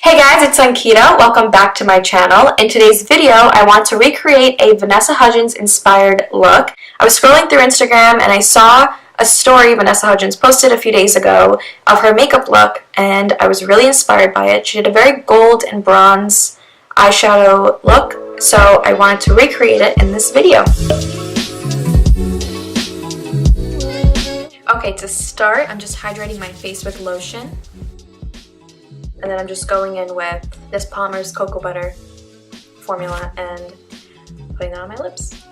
Hey guys, it's Ankita. Welcome back to my channel. In today's video, I want to recreate a Vanessa Hudgens inspired look. I was scrolling through Instagram and I saw a story Vanessa Hudgens posted a few days ago of her makeup look, and I was really inspired by it. She did a very gold and bronze eyeshadow look, so I wanted to recreate it in this video. Okay, to start, I'm just hydrating my face with lotion. And then I'm just going in with this Palmer's Cocoa Butter formula and putting that on my lips.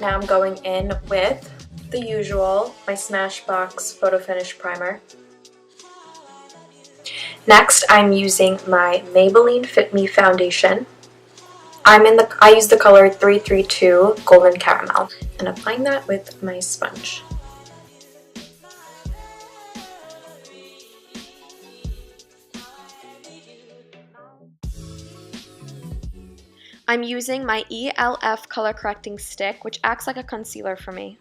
Now I'm going in with the usual, my Smashbox Photo Finish Primer. Next, I'm using my Maybelline Fit Me Foundation. I use the color 332 Golden Caramel, and applying that with my sponge. I'm using my ELF color correcting stick, which acts like a concealer for me.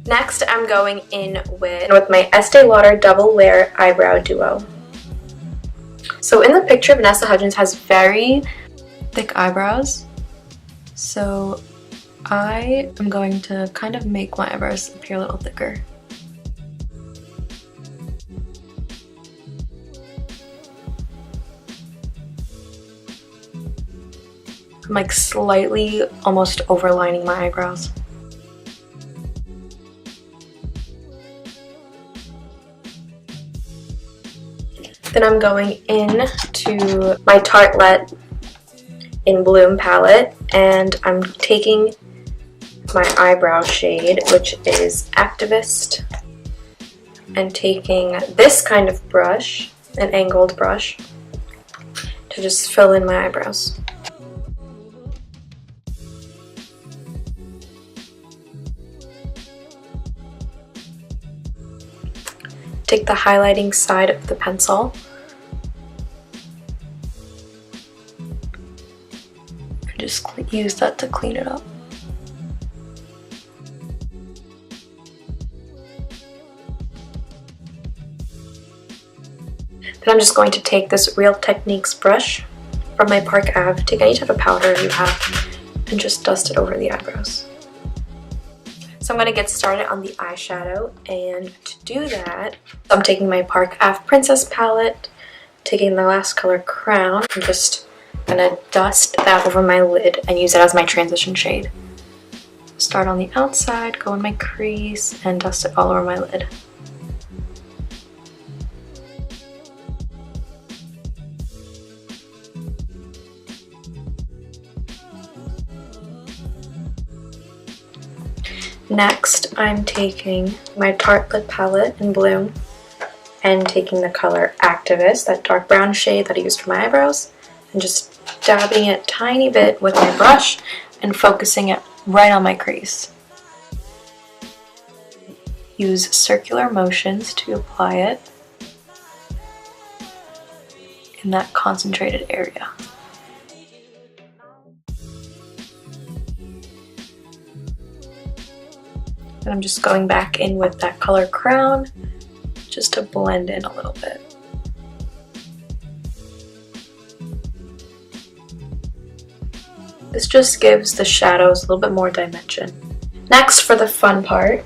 Next, I'm going in with my Estee Lauder Double Layer Eyebrow Duo. So in the picture, Vanessa Hudgens has very thick eyebrows. So I am going to kind of make my eyebrows appear a little thicker. I'm like slightly almost overlining my eyebrows. Then I'm going in to my Tartelette in Bloom palette, and I'm taking my eyebrow shade, which is Activist, and taking this kind of brush, an angled brush, to just fill in my eyebrows. Take the highlighting side of the pencil and just use that to clean it up. Then I'm just going to take this Real Techniques brush from my Parkave, take any type of powder you have, and just dust it over the eyebrows. So I'm going to get started on the eyeshadow, and to do that, I'm taking my Parkave Princess palette, taking the last color Crown, and just going to dust that over my lid and use it as my transition shade. Start on the outside, go in my crease, and dust it all over my lid. Next, I'm taking my Tartelette palette in Bloom and taking the color Activist, that dark brown shade that I used for my eyebrows, and just dabbing it a tiny bit with my brush and focusing it right on my crease. Use circular motions to apply it in that concentrated area. And I'm just going back in with that color Crown just to blend in a little bit. This just gives the shadows a little bit more dimension. Next, for the fun part.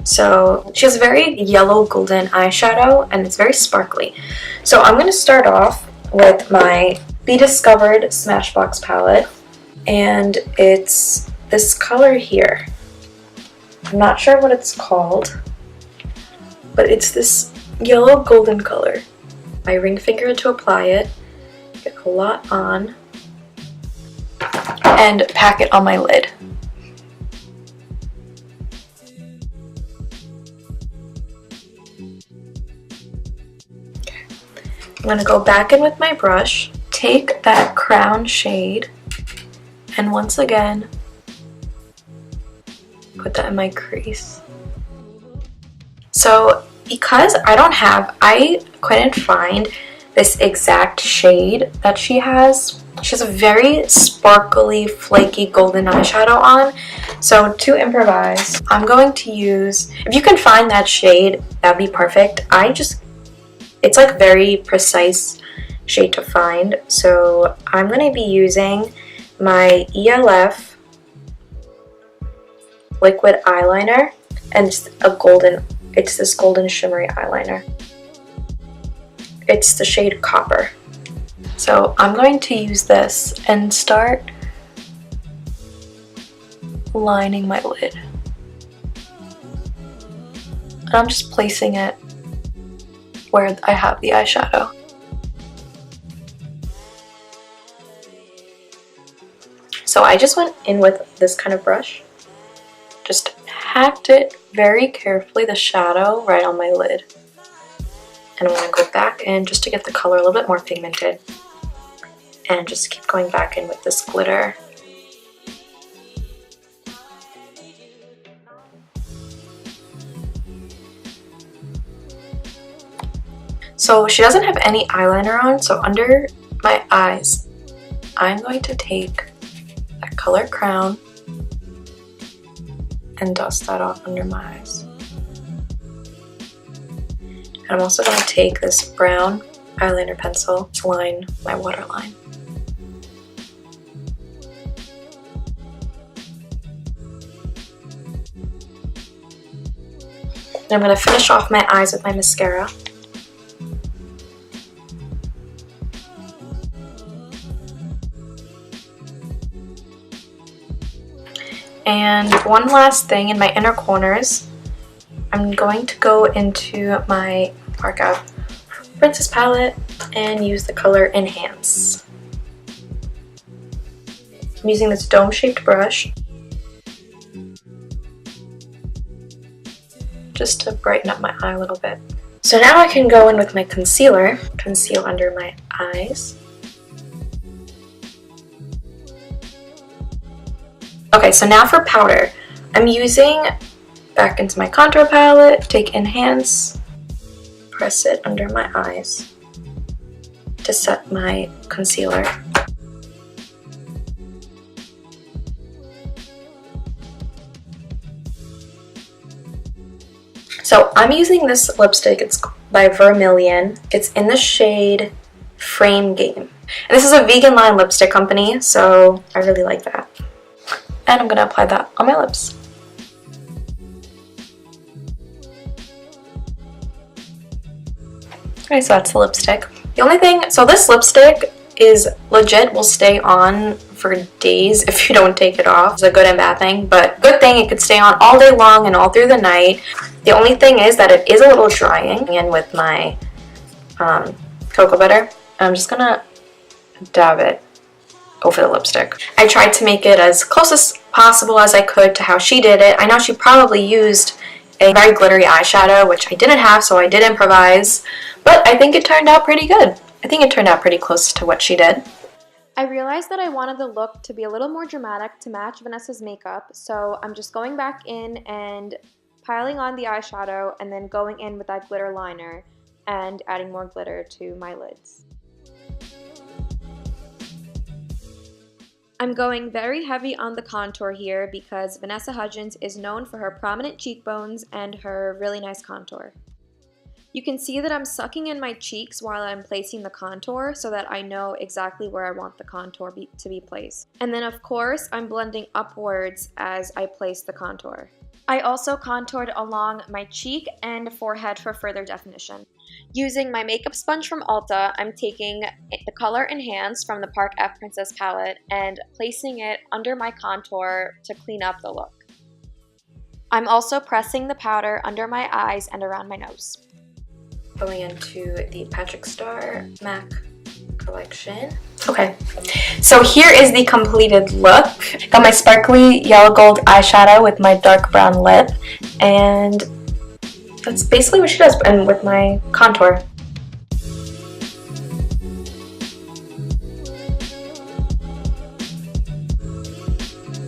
So she has very yellow golden eyeshadow and it's very sparkly. So I'm going to start off with my Be Discovered Smashbox palette, and it's this color here. I'm not sure what it's called, but it's this yellow golden color. My ring finger to apply it, get a lot on, and pack it on my lid. I'm going to go back in with my brush, take that Crown shade, and once again, put that in my crease. So because I couldn't find this exact shade that she has. She has a very sparkly, flaky golden eyeshadow on. So to improvise, I'm going to use, if you can find that shade, that'd be perfect. It's like very precise shade to find. So I'm going to be using my ELF liquid eyeliner, and it's this golden shimmery eyeliner. It's the shade Copper. So I'm going to use this and start lining my lid. And I'm just placing it where I have the eyeshadow. So I just went in with this kind of brush, just packed it very carefully, the shadow right on my lid. And I'm going to go back in just to get the color a little bit more pigmented. And just keep going back in with this glitter. So she doesn't have any eyeliner on, so under my eyes, I'm going to take that color crown and dust that off under my eyes. And I'm also going to take this brown eyeliner pencil to line my waterline. And I'm going to finish off my eyes with my mascara. And one last thing, in my inner corners, I'm going to go into my Parkave Princess palette and use the color Enhance. I'm using this dome-shaped brush just to brighten up my eye a little bit. So now I can go in with my concealer, conceal under my eyes. Okay, so now for powder, I'm using back into my contour palette, take Enhance, press it under my eyes to set my concealer. So I'm using this lipstick, it's by Vermillion. It's in the shade Frame Game. And this is a vegan line lipstick company, so I really like that. And I'm going to apply that on my lips. Okay, so that's the lipstick. The only thing, so this lipstick is legit, will stay on for days if you don't take it off. It's a good and bad thing, but good thing it could stay on all day long and all through the night. The only thing is that it is a little drying. And with my cocoa butter, I'm just gonna dab it over the lipstick. I tried to make it as close as possible as I could to how she did it. I know she probably used a very glittery eyeshadow, which I didn't have, so I did improvise, but I think it turned out pretty good. I think it turned out pretty close to what she did. I realized that I wanted the look to be a little more dramatic to match Vanessa's makeup, so I'm just going back in and piling on the eyeshadow and then going in with that glitter liner and adding more glitter to my lids. I'm going very heavy on the contour here because Vanessa Hudgens is known for her prominent cheekbones and her really nice contour. You can see that I'm sucking in my cheeks while I'm placing the contour so that I know exactly where I want the contour to be placed. And then of course, I'm blending upwards as I place the contour. I also contoured along my cheek and forehead for further definition. Using my makeup sponge from Ulta, I'm taking the color Enhance from the Parkave Princess palette and placing it under my contour to clean up the look. I'm also pressing the powder under my eyes and around my nose. Going into the Patrick Star MAC collection. Okay, so here is the completed look. Got my sparkly yellow gold eyeshadow with my dark brown lip, and that's basically what she does, and with my contour.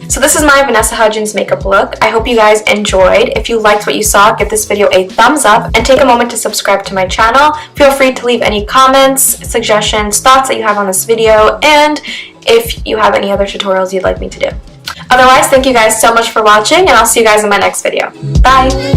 So this is my Vanessa Hudgens makeup look. I hope you guys enjoyed. If you liked what you saw, give this video a thumbs up and take a moment to subscribe to my channel. Feel free to leave any comments, suggestions, thoughts that you have on this video, and if you have any other tutorials you'd like me to do. Otherwise, thank you guys so much for watching, and I'll see you guys in my next video. Bye!